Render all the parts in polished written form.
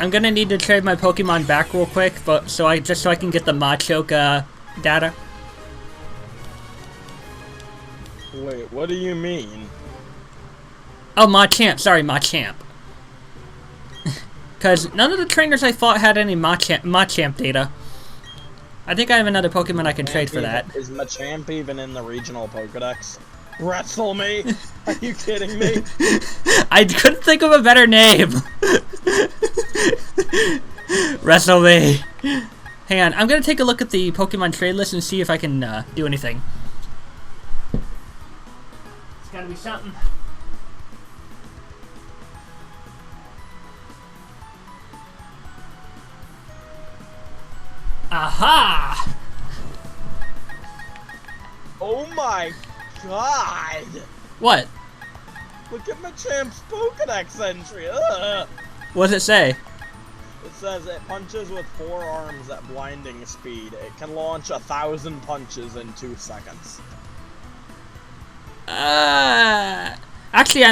I'm gonna need to trade my Pokemon back real quick, but so I can get the Machoke data. Wait, what do you mean? Oh, Machamp. Sorry, Machamp. Because none of the trainers I fought had any Machamp data. I think I have another Pokemon I can trade for that. Is Machamp even in the regional Pokedex? Wrestle me? Are you kidding me? I couldn't think of a better name. Wrestle me. Hang on, I'm gonna take a look at the Pokemon trade list and see if I can do anything. It's gotta be something. Aha! Oh my god! What? Look at Machamp's Pokedex entry! Ugh. What does it say? It says it punches with 4 arms at blinding speed. It can launch 1,000 punches in 2 seconds. Actually,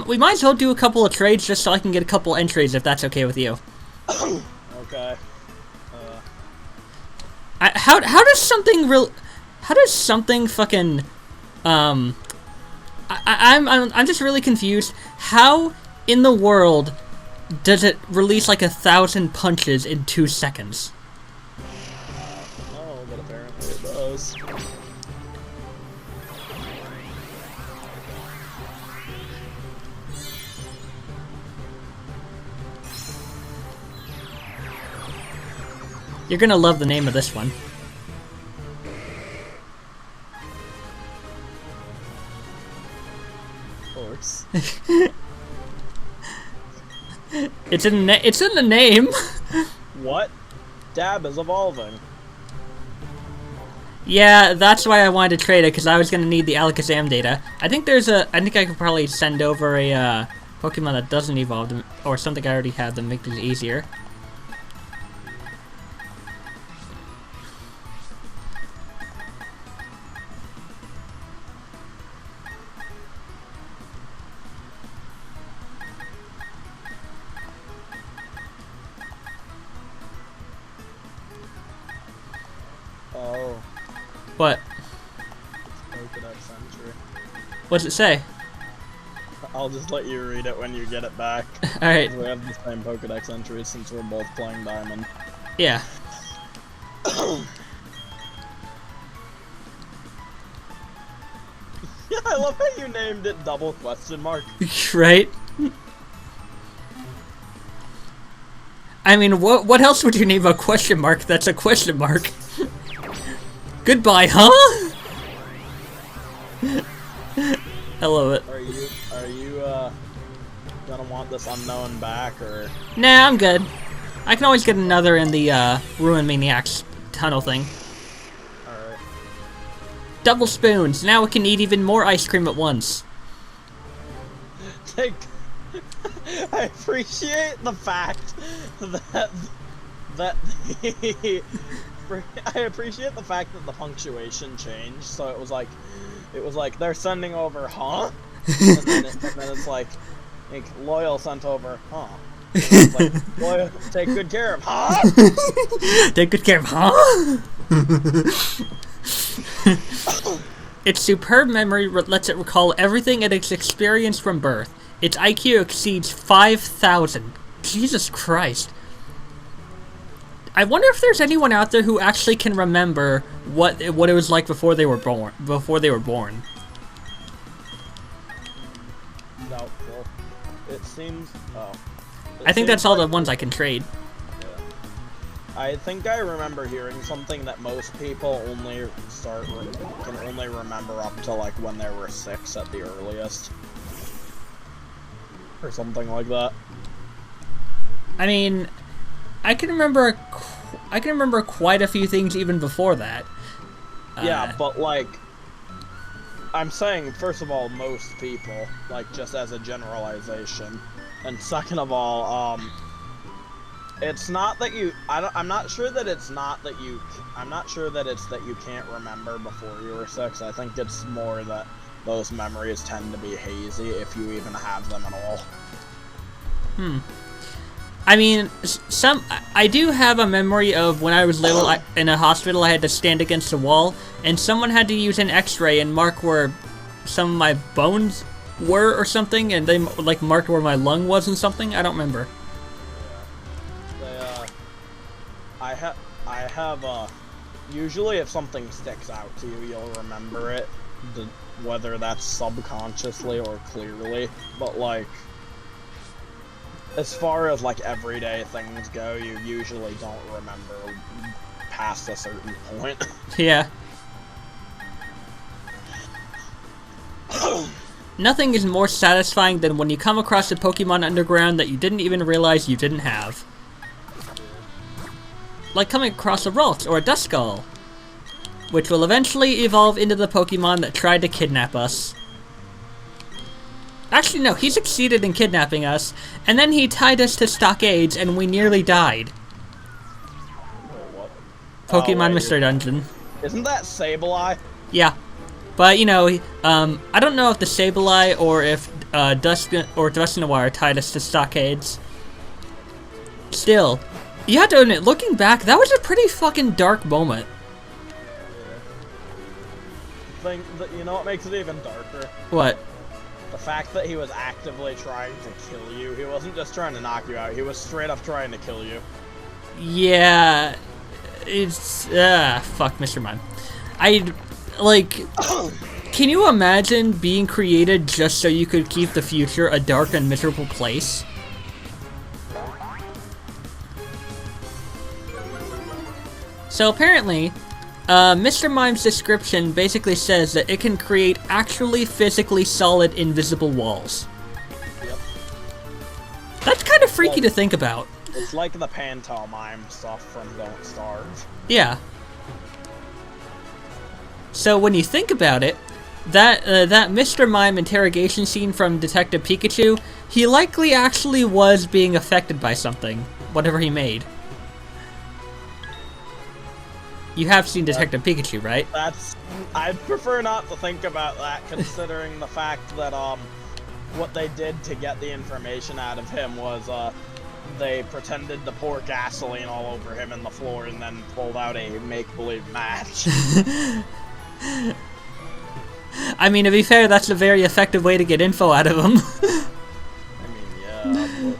we might as well do a couple of trades just so I can get a couple entries if that's okay with you. Okay. How does something fucking I'm just really confused. How in the world does it release like 1,000 punches in 2 seconds? Oh, but apparently it does. You're gonna love the name of this one. Of course. It's in the name. What? Dab is evolving. Yeah, that's why I wanted to trade it, because I was gonna need the Alakazam data. I think I could probably send over a Pokemon that doesn't evolve, or something I already have that makes it easier. Oh. What? Pokedex entry. What does it say? I'll just let you read it when you get it back. Alright. We have the same Pokedex entries since we're both playing Diamond. Yeah. Yeah, I love how you named it double question mark. Right? I mean, what else would you name a question mark that's a question mark? Goodbye, huh? I love it. Are you gonna want this unknown back, or? Nah, I'm good. I can always get another in the Ruin Maniacs tunnel thing. Alright. Double spoons. Now we can eat even more ice cream at once. Take. I appreciate the fact that I appreciate the fact that the punctuation changed. So it was like they're sending over, huh? and then it's like Loyal sent over, huh? It's like, Loyal, take good care of, huh? Take good care of, huh? Its superb memory lets it recall everything it has experienced from birth. Its IQ exceeds 5,000. Jesus Christ. I wonder if there's anyone out there who actually can remember what it was like before they were born. Doubtful. It seems. Oh. I think that's all the ones I can trade. Yeah. I think I remember hearing something that most people can only remember up to like when they were 6 at the earliest, or something like that. I mean, I can remember quite a few things even before that. Yeah, but like, I'm saying, first of all, most people, like, just as a generalization. And second of all, it's not that you, I'm not sure that it's not that you, I'm not sure that it's that you can't remember before you were 6. I think it's more that those memories tend to be hazy if you even have them at all. I mean, I do have a memory of when I was little in a hospital. I had to stand against a wall, and someone had to use an X-ray and mark where some of my bones were or something, and they like marked where my lung was and something. I don't remember. Yeah. I have usually if something sticks out to you, you'll remember it, whether that's subconsciously or clearly. But like, as far as like everyday things go, you usually don't remember past a certain point. Yeah. Nothing is more satisfying than when you come across a Pokemon underground that you didn't even realize you didn't have. Like coming across a Ralts or a Duskull, which will eventually evolve into the Pokemon that tried to kidnap us. Actually, no, he succeeded in kidnapping us, and then he tied us to stockades, and we nearly died. What? Pokemon wait, Mystery Dungeon. Isn't that Sableye? Yeah. But, you know, I don't know if the Sableye or if Dusknoir tied us to stockades. Still, you have to admit, looking back, that was a pretty fucking dark moment. You know what makes it even darker? What? The fact that he was actively trying to kill you. He wasn't just trying to knock you out, he was straight up trying to kill you. Yeah, it's, fuck Mr. Mime. Can you imagine being created just so you could keep the future a dark and miserable place? So apparently, Mr. Mime's description basically says that it can create actually physically solid invisible walls. Yep. That's kind of freaky to think about. It's like the pantomime stuff from Don't Starve. Yeah. So when you think about it, that Mr. Mime interrogation scene from Detective Pikachu, he likely actually was being affected by something, whatever he made. You have seen Detective Pikachu, right? I'd prefer not to think about that, considering the fact that, what they did to get the information out of him was, they pretended to pour gasoline all over him in the floor and then pulled out a make-believe match. I mean, to be fair, that's a very effective way to get info out of him. I mean, yeah,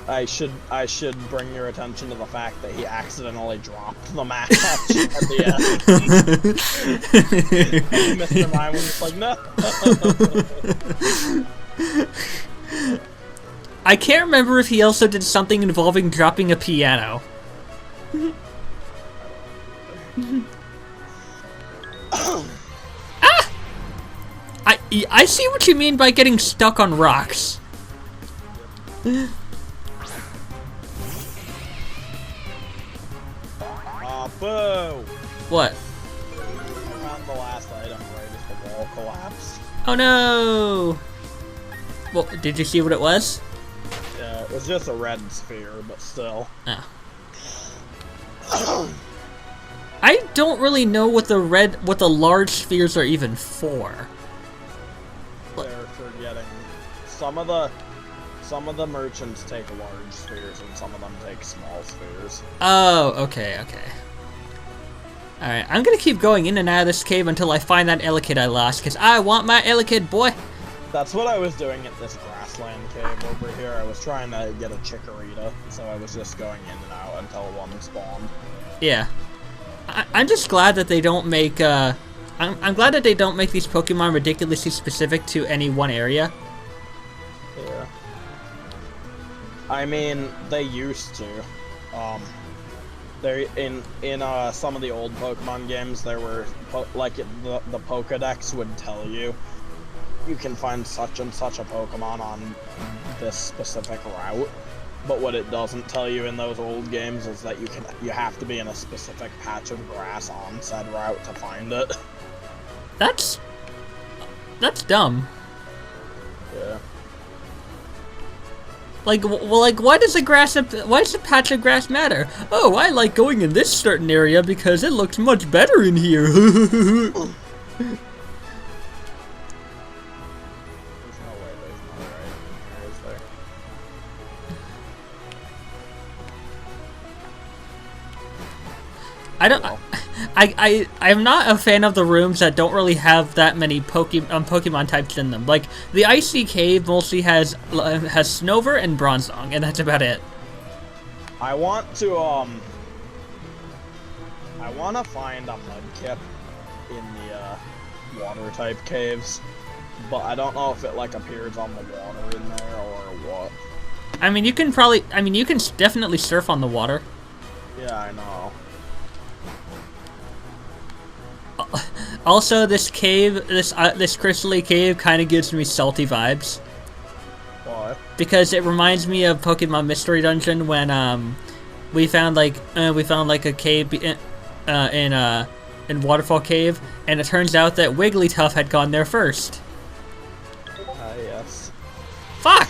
but I should bring your attention to the fact that he accidentally dropped the match at the end. And Mr. Mime was just like, no. I can't remember if he also did something involving dropping a piano. I see what you mean by getting stuck on rocks. Boo! What? I found the last item right as the wall collapsed. Oh no! Well, did you see what it was? Yeah, it was just a red sphere, but still. Oh. I don't really know what the large spheres are even for. They're for getting some of the merchants take large spheres and some of them take small spheres. Oh, okay. Alright, I'm gonna keep going in and out of this cave until I find that Elekid I lost, because I want my Elekid, boy! That's what I was doing at this grassland cave over here. I was trying to get a Chikorita, so I was just going in and out until one spawned. Yeah. I'm just glad that they don't make, I'm glad that they don't make these Pokemon ridiculously specific to any one area. Yeah. I mean, they used to. There in some of the old Pokemon games, there were like the POKEDEX would tell you can find such and such a Pokemon on this specific route. But what it doesn't tell you in those old games is that you have to be in a specific patch of grass on said route to find it. That's dumb. Yeah. Like, well, like, why does the patch of grass matter? Oh, I like going in this certain area because it looks much better in here. There's no way there's not right in here, is there? I'm not a fan of the rooms that don't really have that many Pokemon types in them. Like, the Icy Cave mostly has Snover and Bronzong, and that's about it. I want to find a Mudkip in the water type caves, but I don't know if it like appears on the water in there or what. I mean, you can definitely surf on the water. Yeah, I know. Also, this cave, this crystally cave, kind of gives me salty vibes. Why? Because it reminds me of Pokemon Mystery Dungeon when we found like a cave in Waterfall Cave, and it turns out that Wigglytuff had gone there first. Yes. Fuck!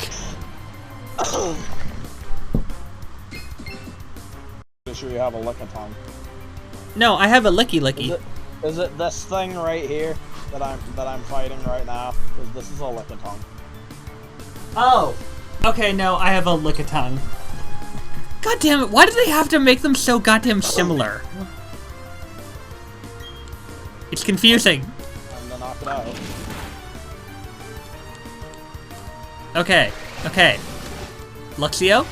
Make sure you have a Lickitung. No, I have a Licky. Is it this thing right here that I'm fighting right now? Because this is a Lickitung. Oh. Okay, no, I have a Lickitung. God damn it, why do they have to make them so goddamn similar? It's confusing. I'm gonna knock it out. Okay. Luxio,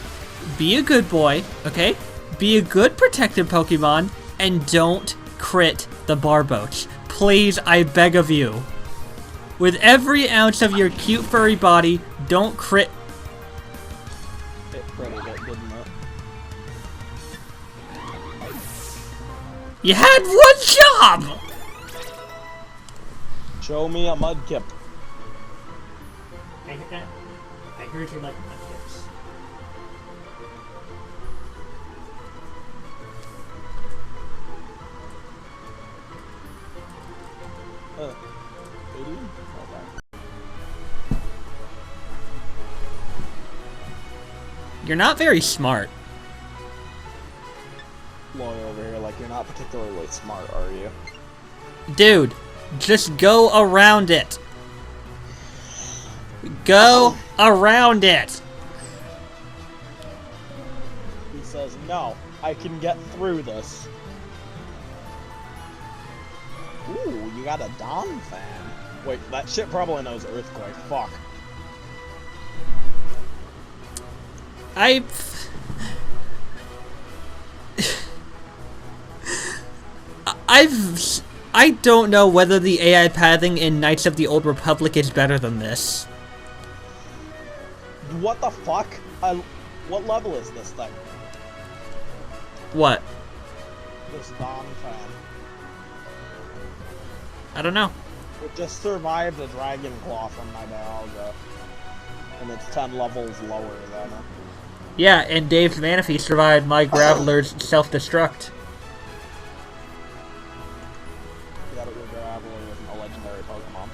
be a good boy, okay? Be a good protective Pokemon, and don't crit the Barboach. Please, I beg of you. With every ounce of your cute furry body, don't crit. It critted it, didn't it? You had one job! Show me a Mudkip. I heard you like Mudkips. You're not very smart. Loy over here, like you're not particularly smart, are you? Dude, just go around it. Go around it. He says, no, I can get through this. Ooh, you got a Don fan. Wait, that shit probably knows Earthquake. Fuck. I don't know whether the AI pathing in Knights of the Old Republic is better than this. What the fuck? What level is this thing? What? This Don fan. I don't know. It just survived a Dragon Claw from my Dialga. And it's 10 levels lower than it. Yeah, and Dave's Manaphy survived my Graveler's self-destruct. Yeah, but your Graveler isn't a legendary Pokemon.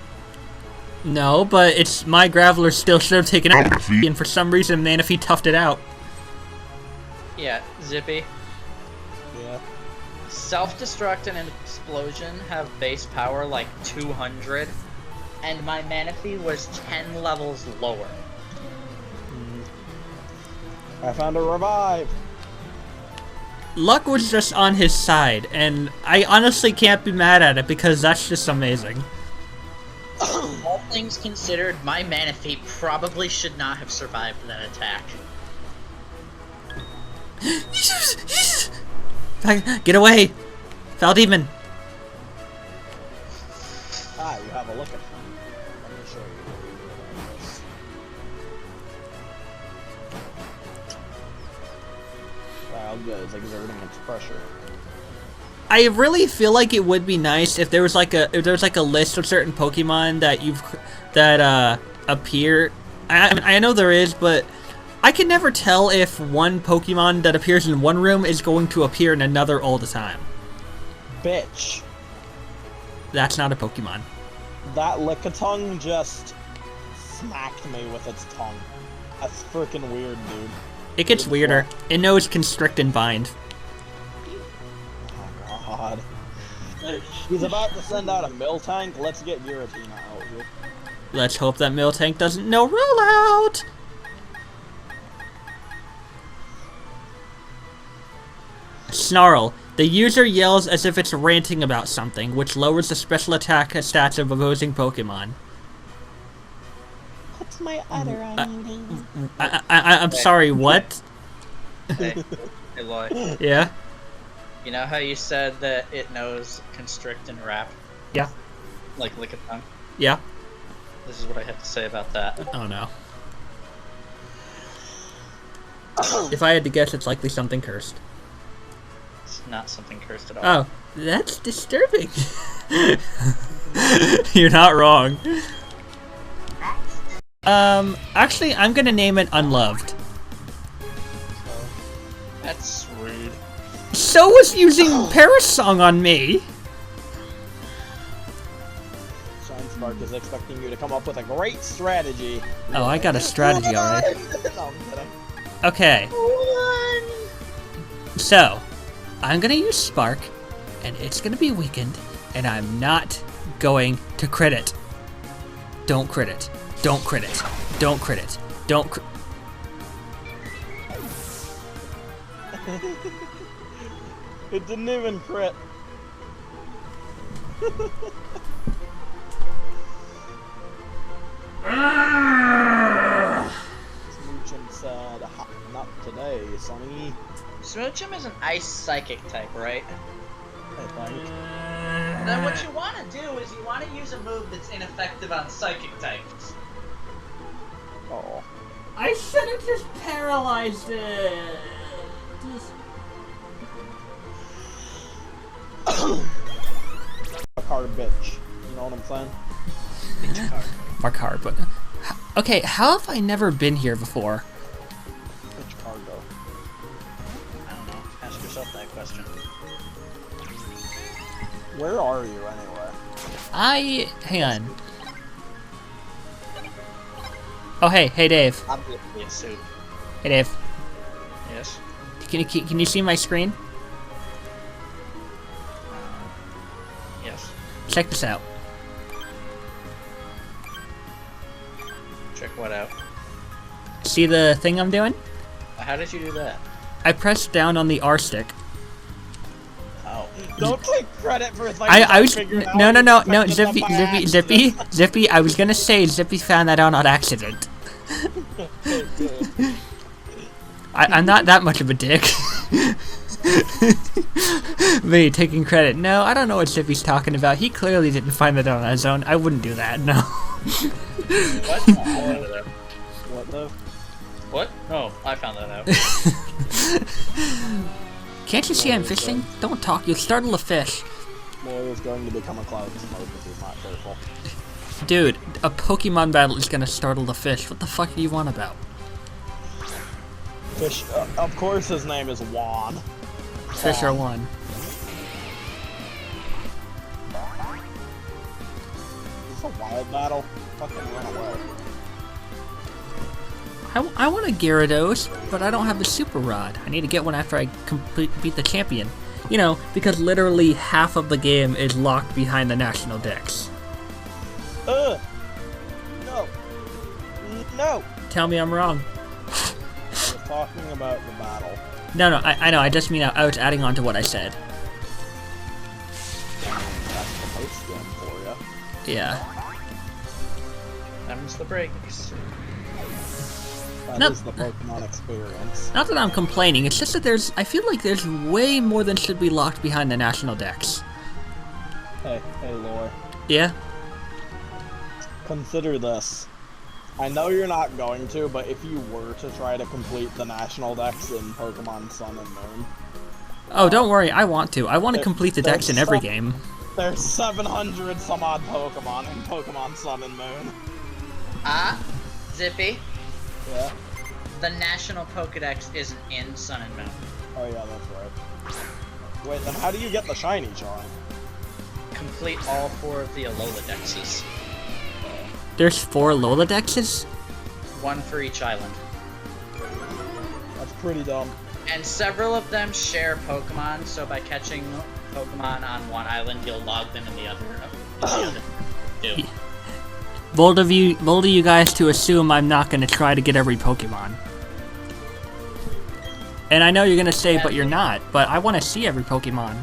No, but it's my Graveler still should have taken out, and for some reason Manaphy toughed it out. Yeah, Zippy. Yeah. Self-destruct and an explosion have base power like 200, and my Manaphy was 10 levels lower. I found a revive. Luck was just on his side, and I honestly can't be mad at it because that's just amazing. All things considered, my Manaphy probably should not have survived that attack. Get away! Foul Demon! Ah, you have a look at them. Let me show you what you do about this. Wow, good. It's exerting its pressure. I really feel like it would be nice if there was like a list of certain Pokemon that appear. I know there is, but I can never tell if one Pokemon that appears in one room is going to appear in another all the time. Bitch. That's not a Pokemon. That Lickitung just smacked me with its tongue. That's freaking weird, dude. It gets weirder. It knows constrict and bind. Oh god. He's about to send out a Miltank. Let's get Giratina out here. Let's hope that Miltank doesn't know rollout. Snarl. The user yells as if it's ranting about something, which lowers the special attack stats of opposing Pokemon. What's my other on you, I'm sorry, what? Hey, Loy. Yeah? You know how you said that it knows constrict and wrap? Yeah. Like Lickitung? Yeah? This is what I have to say about that. Oh no. If I had to guess, it's likely something cursed. It's not something cursed at all. Oh, that's disturbing. You're not wrong. Actually, I'm gonna name it Unloved. That's rude. So was using Paris Song on me. Shinespark is expecting you to come up with a great strategy. Oh, I got a strategy already. No, I'm kidding. Okay. So, I'm gonna use Spark, and it's gonna be weakened, and I'm not going to crit it. Don't crit it. Don't crit it. Don't crit it. Don't crit. It didn't even crit. Smoochum said, not today, Sonny. Smoochum is an ice psychic type, right? I think. Then what you want to do is you want to use a move that's ineffective on psychic types. Oh. I should have just paralyzed it. A card bitch. You know what I'm saying? Bitch card. Mark hard, but okay. How have I never been here before? Bitch cargo. I don't know. Ask yourself that question. Where are you anyway? Hang on. Oh hey Dave. Obviously a suit. Hey Dave. Yes. Can you see my screen? Yes. Check this out. Check what out? See the thing I'm doing? How did you do that? I pressed down on the R stick. Oh. Don't take credit for things I was figured out. no You picked it up by Zippy. I was gonna say Zippy found that out on accident. I'm not that much of a dick. Me taking credit. No, I don't know what Zippy's talking about. He clearly didn't find that out on his own. I wouldn't do that. No. What? What though? What? Oh, I found that out. Can't you see I'm fishing? Don't talk. You'll startle a fish. Moy is going to become a cloud smoke if he's not careful. Dude, a Pokemon battle is gonna startle the fish. What the fuck do you want about? Fish, of course his name is Juan. Fish are one. Is this a wild battle? Fucking run away. I want a Gyarados, but I don't have the Super Rod. I need to get one after I beat the champion. You know, because literally half of the game is locked behind the national Dex. No! No! Tell me I'm wrong. I was talking about the battle. No, I know. I just mean I was adding on to what I said. That's the post game for you. Yeah. Them's the breaks. That is the Pokemon experience. Not that I'm complaining. It's just that I feel like there's way more than should be locked behind the national Dex. Hey, Lore. Yeah. Consider this. I know you're not going to, but if you were to try to complete the national Dex in Pokemon Sun and Moon... Oh, don't worry. I want to. I want to complete the Dex in every game. There's 700 some odd Pokemon in Pokemon Sun and Moon. Zippy. Yeah. The national Pokedex isn't in Sun and Moon. Oh yeah, that's right. Wait, then how do you get the shiny charm? complete all 4 of the Alola-dexes. There's 4 Lolodexes? 1 for each island. That's pretty dumb. And several of them share Pokemon, so by catching Pokemon on one island, you'll log them in the other. Too. Bold of you guys to assume I'm not gonna try to get every Pokemon. And I know you're gonna say, but you're not. But I want to see every Pokemon.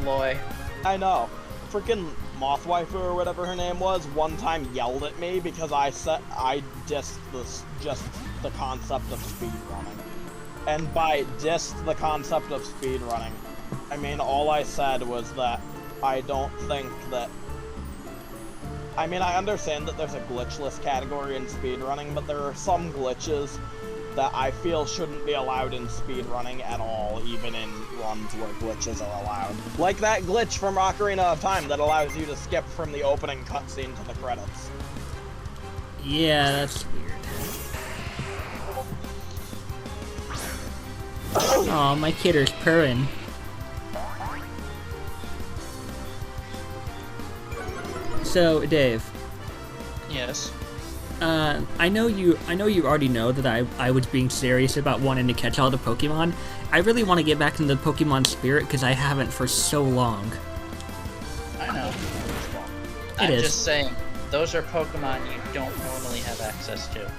Loy. I know. Freaking Mothwaifu or whatever her name was, one time yelled at me because I dissed just the concept of speedrunning. And by dissed the concept of speedrunning, I mean all I said was that I don't think that... I mean, I understand that there's a glitchless category in speedrunning, but there are some glitches that I feel shouldn't be allowed in speedrunning at all, even in runs where glitches are allowed. Like that glitch from Ocarina of Time that allows you to skip from the opening cutscene to the credits. Yeah, that's weird. Aw, my kitter's purring. So, Dave. Yes. I know you already know that I was being serious about wanting to catch all the Pokemon. I really want to get back into the Pokemon spirit because I haven't for so long. I know. It is. Just saying, those are Pokemon you don't normally have access to.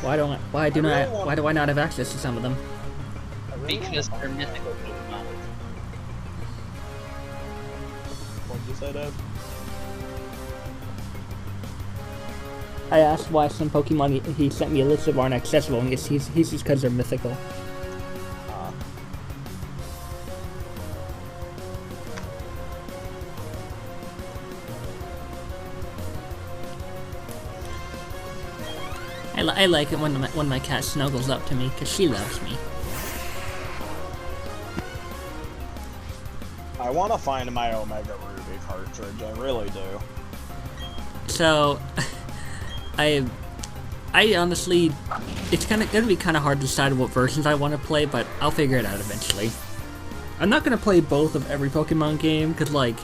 Why do I not have access to some of them? Because they're mythical Pokemon. What'd you say, Dave? I asked why some Pokemon he sent me a list of aren't accessible, and he's just because they're mythical. I like it when my cat snuggles up to me, because she loves me. I want to find my Omega Ruby cartridge, I really do. So, I honestly, it's gonna be kind of hard to decide what versions I want to play, but I'll figure it out eventually. I'm not gonna play both of every Pokemon game, because, like,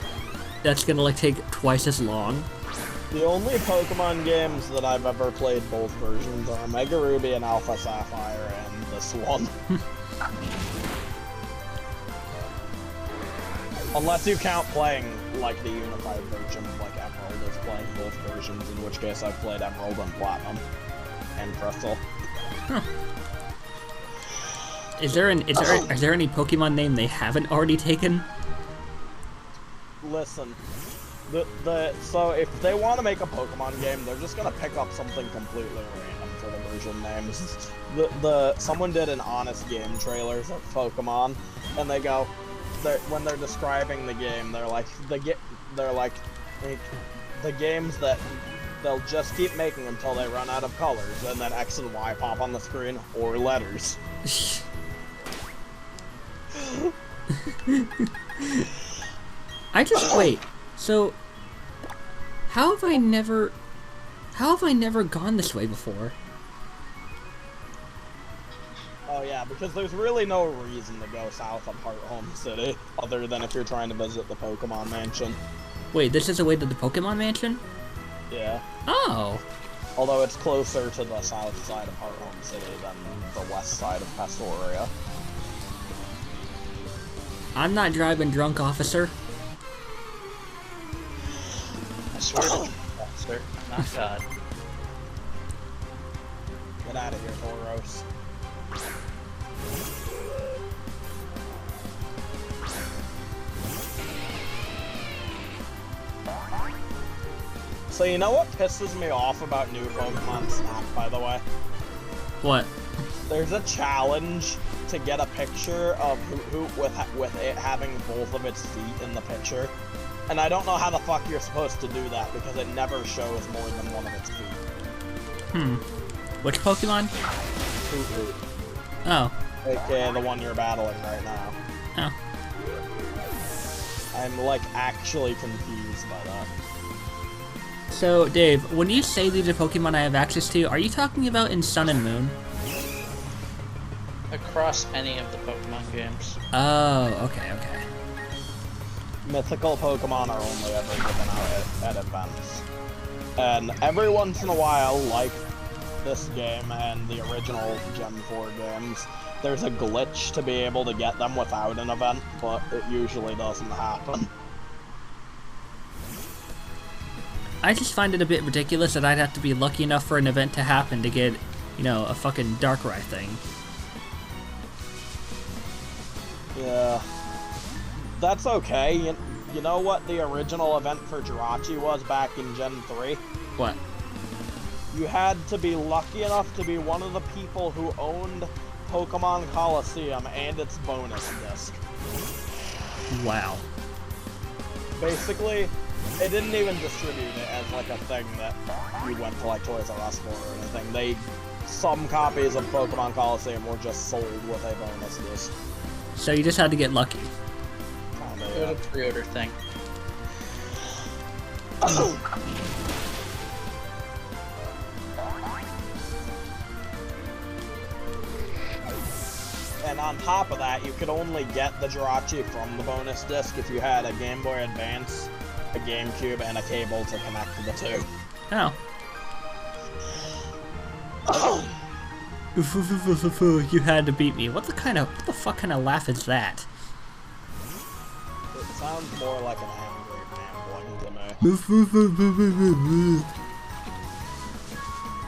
that's gonna, like, take twice as long. The only Pokemon games that I've ever played both versions are Omega Ruby and Alpha Sapphire, and this one. Unless you count playing, like, the unified version, like Emerald is playing both versions, in which case I've played Emerald and Platinum, and Crystal. Huh. Is there any Pokemon name they haven't already taken? Listen. So if they want to make a Pokemon game, they're just gonna pick up something completely random for the version names. Someone did an honest game trailer for Pokemon, and they go, when they're describing the game, they're like the games that they'll just keep making until they run out of colors, and then X and Y pop on the screen, or letters. Wait. So, how have I never gone this way before? Oh yeah, because there's really no reason to go south of Heart Home City, other than if you're trying to visit the Pokemon Mansion. Wait, this is the way to the Pokemon Mansion? Yeah. Oh. Although it's closer to the south side of Heart Home City than the west side of Pastoria. I'm not driving drunk, officer. I swear to you, sir, not God. Get out of here, Thoros. So you know what pisses me off about new Pokemon Snap, by the way? What? There's a challenge to get a picture of Hoot with it having both of its feet in the picture. And I don't know how the fuck you're supposed to do that, because it never shows more than one of its feet. Which Pokemon? Hoot. Oh. AKA the one you're battling right now. Oh. I'm, like, actually confused by that. So, Dave, when you say these are Pokemon I have access to, are you talking about in Sun and Moon? Across any of the Pokemon games. Oh, okay, okay. Mythical Pokemon are only ever given out at events. And every once in a while, like this game and the original Gen 4 games, there's a glitch to be able to get them without an event, but it usually doesn't happen. I just find it a bit ridiculous that I'd have to be lucky enough for an event to happen to get, you know, a fucking Darkrai thing. Yeah. That's okay. You know what the original event for Jirachi was back in Gen 3? What? You had to be lucky enough to be one of the people who owned Pokemon Coliseum and its bonus disc. Wow. Basically, it didn't even distribute it as like a thing that you went to like Toys R Us for or anything. Some copies of Pokemon Coliseum were just sold with a bonus disc. So you just had to get lucky. It was a pre-order thing. And on top of that, you could only get the Jirachi from the bonus disc if you had a Game Boy Advance, a GameCube, and a cable to connect the two. Oh. You had to beat me. What the fuck kind of laugh is that? It sounds more like an angry gambling to me.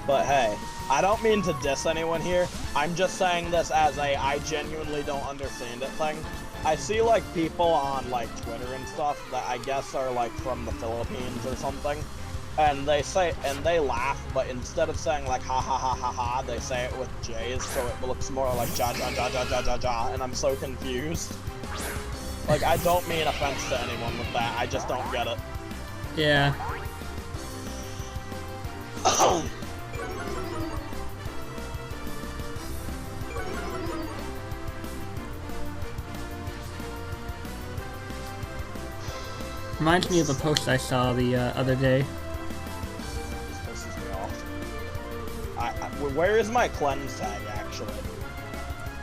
But hey, I don't mean to diss anyone here. I'm just saying this as I genuinely don't understand it thing. I see like people on like Twitter and stuff that I guess are like from the Philippines or something. And they laugh, but instead of saying like ha ha ha ha ha, they say it with J's, so it looks more like ja ja ja ja ja ja ja, and I'm so confused. Like, I don't mean offense to anyone with that, I just don't get it. Yeah. Reminds me of a post I saw the other day. This pisses me off. Where is my cleanse tag, actually?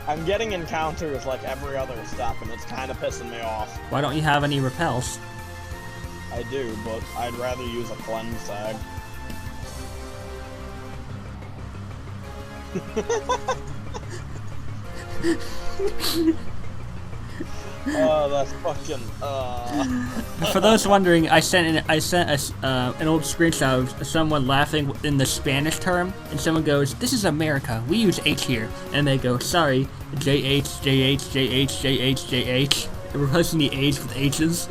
I'm getting encounters like every other step, and it's kind of pissing me off. Why don't you have any repels? I do, but I'd rather use a cleanse tag. Oh, that's fucking. For those wondering, I sent an old screenshot of someone laughing in the Spanish term, and someone goes, "This is America. We use H here," and they go, "Sorry, JH, JH, JH, JH, JH." They're replacing the H's with H's.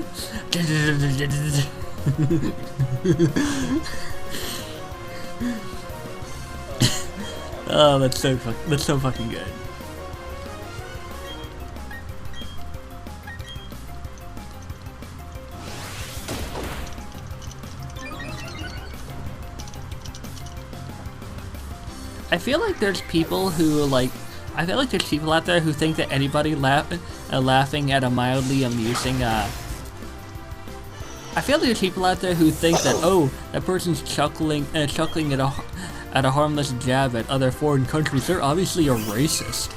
Oh, that's so fucking good. I feel like there's people who there's people out there who think that anybody laughing at a mildly amusing I feel like there's people out there who think that, oh, that person's chuckling at a harmless jab at other foreign countries. They're obviously a racist.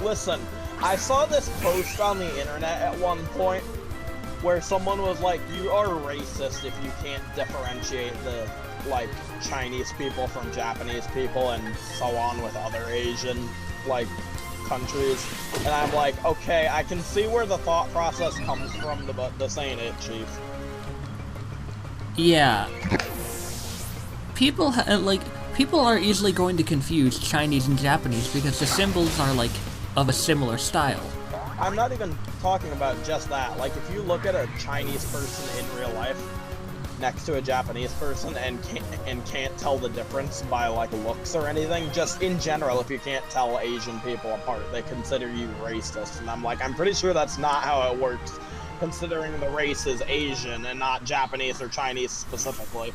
Listen, I saw this post on the internet at one point where someone was like, "You are racist if you can't differentiate the like Chinese people from Japanese people and so on with other Asian like countries." And I'm like, okay, I can see where the thought process comes from, but this ain't it, Chief. Yeah. People are easily going to confuse Chinese and Japanese because the symbols are like of a similar style. I'm not even talking about just that. Like, if you look at a Chinese person in real life next to a Japanese person and can't tell the difference by like looks or anything, just in general, if you can't tell Asian people apart, they consider you racist. And I'm like, I'm pretty sure that's not how it works, considering the race is Asian and not Japanese or Chinese specifically.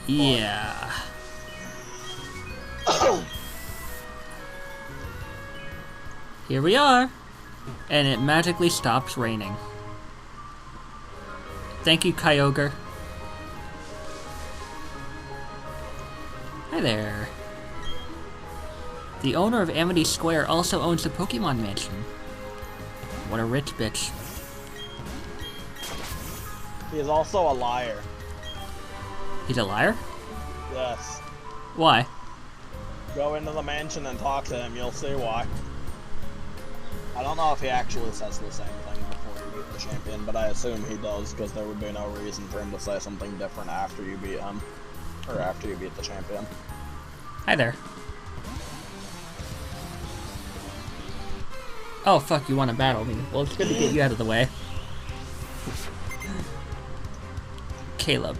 Yeah. Here we are, and it magically stops raining. Thank you, Kyogre. Hi there. The owner of Amity Square also owns the Pokemon Mansion. What a rich bitch. He is also a liar. He's a liar? Yes. Why? Go into the mansion and talk to him, you'll see why. I don't know if he actually says the same thing before you beat the champion, but I assume he does, because there would be no reason for him to say something different after you beat him. Or after you beat the champion. Hi there. Oh fuck, you want to battle me. Well, it's good to get you out of the way. Caleb.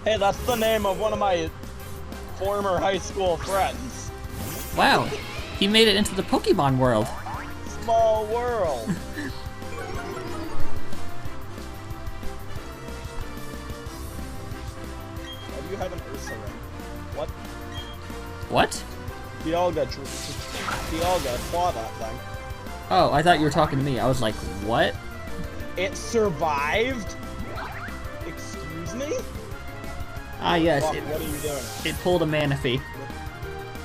Hey, that's the name of one of my former high school friends. Wow, he made it into the Pokemon world. Small world. Why do you have an Ursa ring? What? What? Dialga saw that thing. Oh, I thought you were talking to me. I was like, what? It survived? Excuse me? Ah, yes. Fuck, what are you doing? It pulled a Manaphy.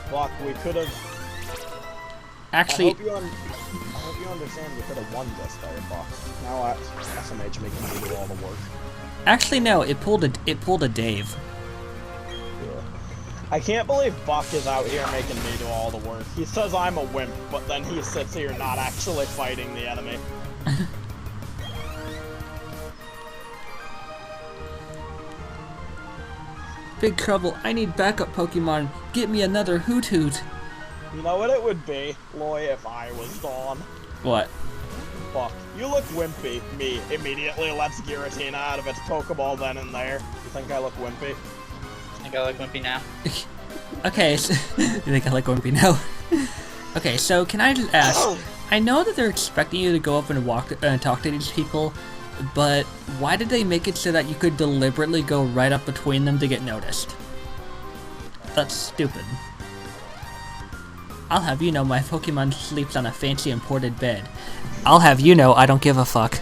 Fuck, we could have... Actually, I hope you understand we could have won this there, Buck. Now SMH making me do all the work. actually no. It pulled a Dave. Yeah. I can't believe Buck is out here making me do all the work. He says I'm a wimp, but then he sits here not actually fighting the enemy. Big trouble. I need backup Pokemon. Get me another Hoot Hoot. You know what it would be, Loy, if I was Dawn? What? Buck, you look wimpy. Me immediately lets Giratina out of its Pokeball then and there. You think I look wimpy? I think I look wimpy now. Okay, so, you think I like Wimpy now? Okay, so can I just ask, I know that they're expecting you to go up and talk to these people, but why did they make it so that you could deliberately go right up between them to get noticed? That's stupid. I'll have you know my Pokemon sleeps on a fancy imported bed. I'll have you know I don't give a fuck.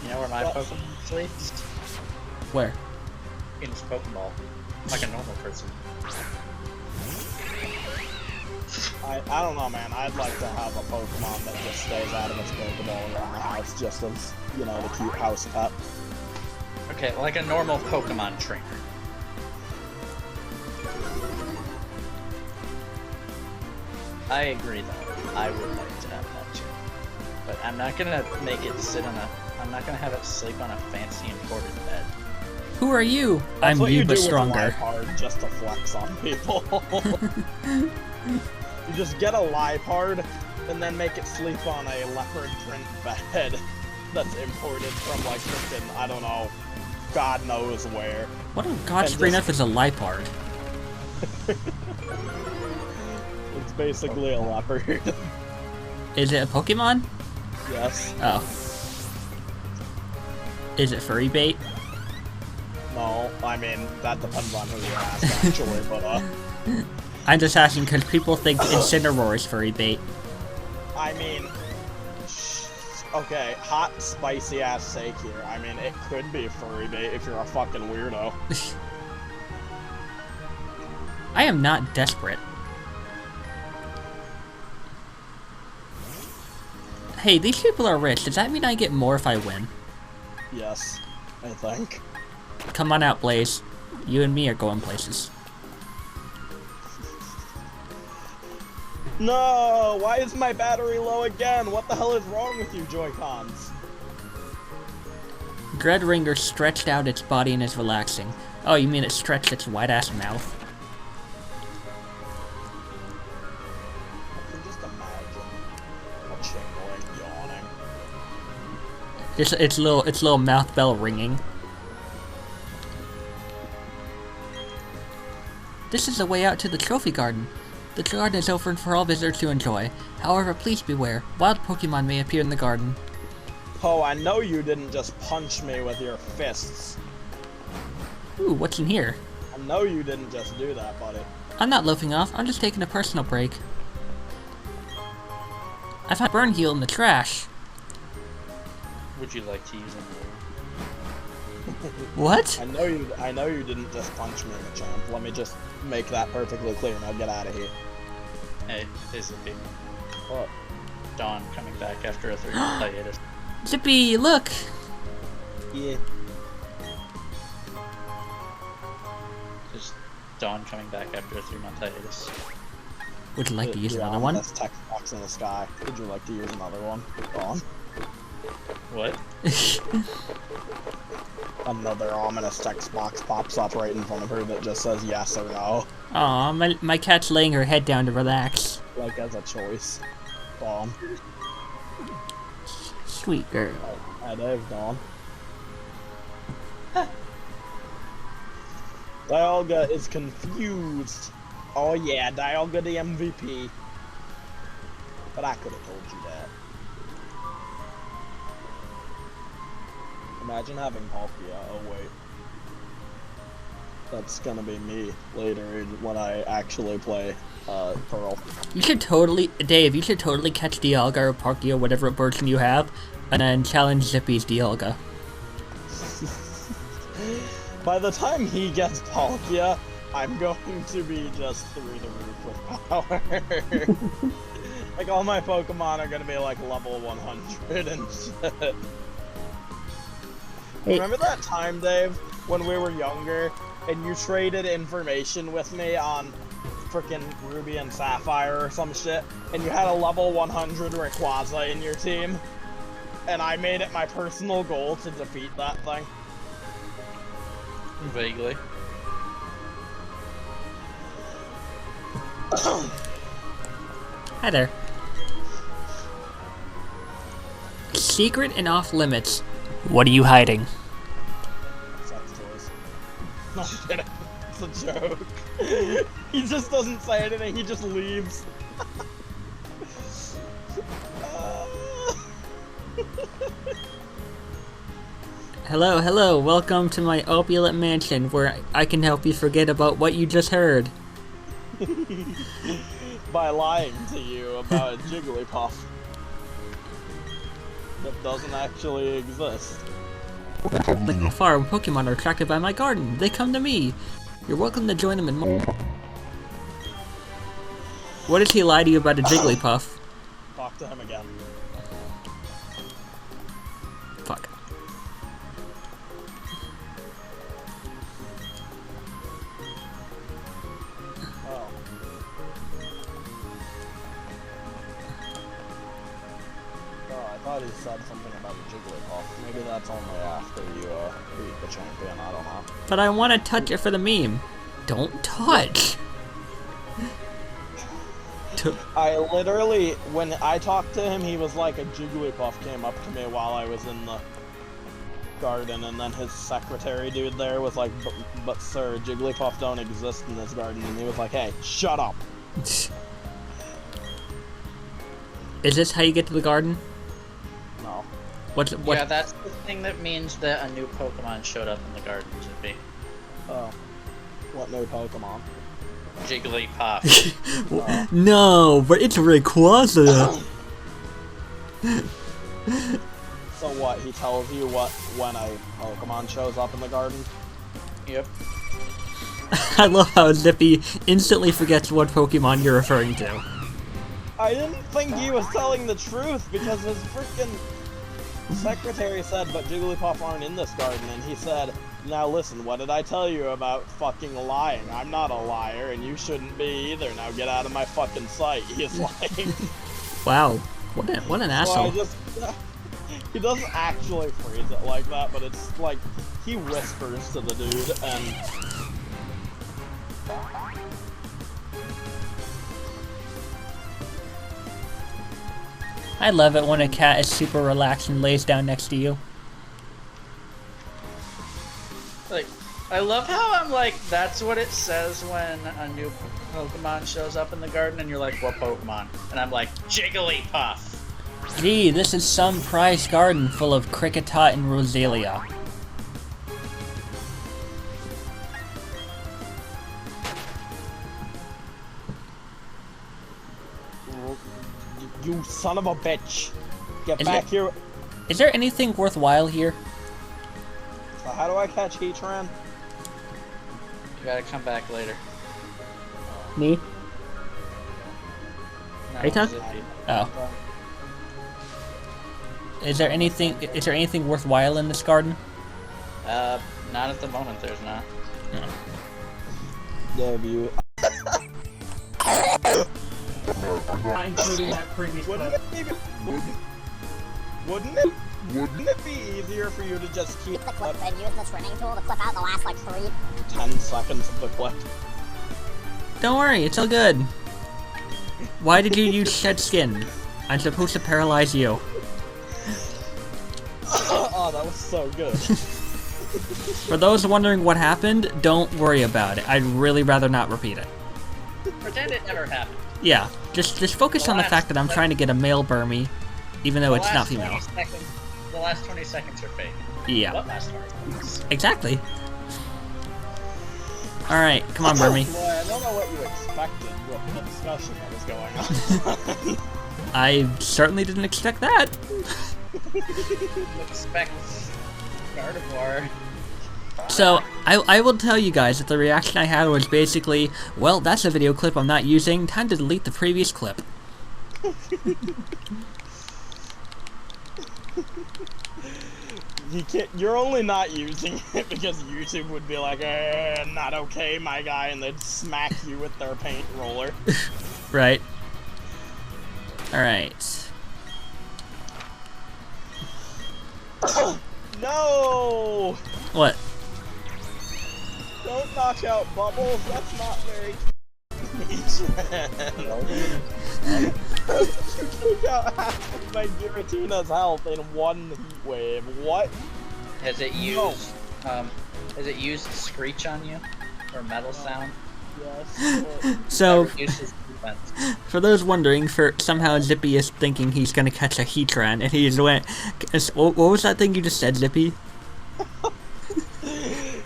You know where my Pokemon sleeps? Where? In his Pokeball. Like a normal person. I don't know, man. I'd like to have a Pokemon that just stays out of its Pokeball around the house, just as, you know, the cute house pet. Okay, like a normal Pokemon trainer. I agree though. I would like to have that too. But I'm not gonna make it sit on I'm not gonna have it sleep on a fancy imported bed. Who are you? That's I'm what you, you but do stronger. With a Liepard just to flex on people. You just get a Liepard and then make it sleep on a leopard print bed that's imported from like freaking, I don't know, God knows where. What on God's green earth is a Liepard? It's basically a leopard. Is it a Pokemon? Yes. Oh. Is it furry bait? No, I mean, that depends on who you ask, actually, but, I'm just asking because people think Incineroar is furry bait. I mean, okay, hot, spicy-ass sake here. I mean, it could be furry bait if you're a fucking weirdo. I am not desperate. Hey, these people are rich. Does that mean I get more if I win? Yes, I think. Come on out, Blaze. You and me are going places. No! Why is my battery low again? What the hell is wrong with you, Joy-Cons? Dreadringer stretched out its body and is relaxing. Oh, you mean it stretched its white-ass mouth? I can just imagine a Chingling yawning. Its little mouth bell ringing. This is the way out to the trophy garden. The garden is open for all visitors to enjoy. However, please beware. Wild Pokemon may appear in the garden. Oh, I know you didn't just punch me with your fists. Ooh, what's in here? I know you didn't just do that, buddy. I'm not loafing off. I'm just taking a personal break. I found Burn Heal in the trash. Would you like to use What? I know you didn't just punch me in the champ. Let me just make that perfectly clear. Now get out of here. Hey, Zippy. What? Dawn coming back after a 3-month hiatus. Zippy, look! Yeah. Just Dawn coming back after a 3-month hiatus. Would you like to use The another one? ominous text box in the sky. Would you like to use another one? Go on. What? Another ominous text box pops up right in front of her that just says yes or no. Aw, my cat's laying her head down to relax. Like as a choice. Go on. Sweet girl. Hi Dave, go on. Dialga is confused. Oh yeah, Dialga the MVP. But I could have told you that. Imagine having Palkia. Oh wait. That's gonna be me later when I actually play Pearl. You should totally, Dave, you should totally catch Dialga or Palkia, whatever version you have, and then challenge Zippy's Dialga. By the time he gets Palkia, I'm going to be just through the roof with power. Like all my Pokemon are gonna be like level 100 and shit. Hey. Remember that time, Dave, when we were younger, and you traded information with me on frickin' Ruby and Sapphire or some shit, and you had a level 100 Rayquaza in your team, and I made it my personal goal to defeat that thing? Vaguely. Hi there. Secret and off limits. What are you hiding? Sex toys. No, I'm kidding. It's a joke. He just doesn't say anything, he just leaves. Hello, hello, welcome to my opulent mansion where I can help you forget about what you just heard. By lying to you about a Jigglypuff that doesn't actually exist. Like farm Pokemon are attracted by my garden. They come to me. You're welcome to join them in more. What did he lie to you about a Jigglypuff? Talk to him again. Fuck. Oh. Oh, I thought he said something about a Jigglypuff. Maybe that's only after you beat the champion, I don't know. But I want to touch it for the meme. Don't touch! I literally, when I talked to him, he was like, a Jigglypuff came up to me while I was in the garden, and then his secretary dude there was like, but sir, Jigglypuff don't exist in this garden, and he was like, hey, shut up. Is this how you get to the garden? No. What? Yeah, that's the thing that means that a new Pokemon showed up in the garden, Zippy. Oh. What new Pokemon? Jigglypuff. No, but it's Rayquaza. So what, he tells you when a Pokemon shows up in the garden? Yep. I love how Zippy instantly forgets what Pokemon you're referring to. I didn't think he was telling the truth, because his freaking secretary said, but Jigglypuff aren't in this garden, and he said, now listen, what did I tell you about fucking lying? I'm not a liar, and you shouldn't be either. Now get out of my fucking sight. He's like... Wow, what an asshole. He doesn't actually phrase it like that, but it's like, he whispers to the dude, and... I love it when a cat is super relaxed and lays down next to you. Like, I love how I'm like, that's what it says when a new Pokemon shows up in the garden, and you're like, what Pokemon? And I'm like, Jigglypuff! Gee, this is some prize garden full of Kricketot and Roselia. You son of a bitch! Get back here! Is there anything worthwhile here? how do I catch Heatran? You gotta come back later. Me? No, Are you talking? Zippy. Oh. Is there anything worthwhile in this garden? Not at the moment. There's not. There you. Including that previous Wouldn't it be easier for you to just keep the clip and use the trimming tool to clip out the last like 10 seconds of the clip? Don't worry, it's all good. Why did you use shed skin? I'm supposed to paralyze you. Oh, that was so good. For those wondering what happened, don't worry about it. I'd really rather not repeat it. Pretend it never happened. Yeah, just focus on the fact that I'm trying to get a male Burmy, even though it's not female. The last 20 seconds are fake. Yeah. What last 20 seconds? Exactly. Alright, come on, Burmy. Boy, I don't know what you expected with the discussion that was going on. I certainly didn't expect that. Expect Gardevoir. So, I will tell you guys that the reaction I had was basically, well, that's a video clip I'm not using, time to delete the previous clip. You're only not using it because YouTube would be like, not okay, my guy, and they'd smack you with their paint roller. Right. Alright. No! What? Don't knock out Bubbles, that's not very You took out half of my Giratina's health in one heat wave. What? Has it used has it used Screech on you? Or Metal Sound? Yes. So, Reduces defense. for those wondering, somehow Zippy is thinking he's gonna catch a Heatran, and he just went, what was that thing you just said, Zippy?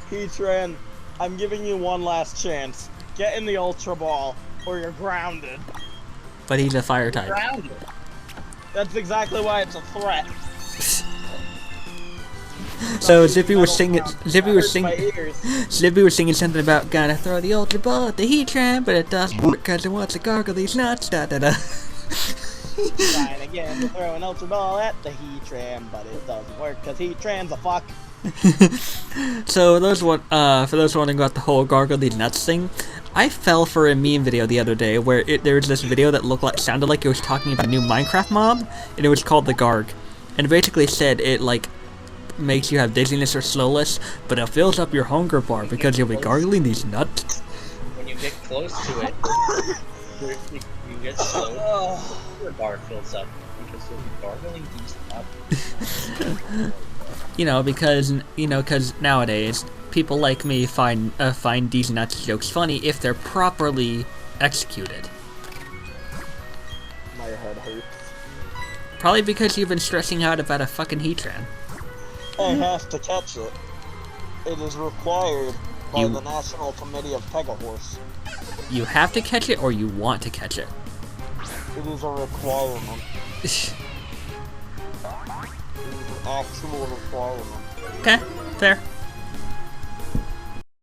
Heatran, I'm giving you one last chance. Get in the Ultra Ball, or you're grounded. But he's a fire type. Grounded. That's exactly why it's a threat. So Zippy was singing. Zippy was Hurts my singing. ears. Zippy was singing something about gotta throw the Ultra Ball at the Heatran, but it doesn't work because it wants to gargle these nuts. Da da da. Trying again to throw an Ultra Ball at the Heatran, but it doesn't work because Heatran's a fuck. So for those wondering about the whole gargle these nuts thing, I fell for a meme video the other day where there was this video that sounded like it was talking about a new Minecraft mob, and it was called the Garg, and it basically said it makes you have dizziness or slowness, but it fills up your hunger bar because you'll be gargling these nuts. When you get close to it, you get slow. Your bar fills up because you'll be gargling these nuts. Because nowadays people like me find these nuts jokes funny if they're properly executed. My head hurts. Probably because you've been stressing out about a fucking Heatran. I have to catch it. It is required by the National Committee of Pegahorse. You have to catch it or you want to catch it. It is a requirement. It is an actual requirement. Okay, fair.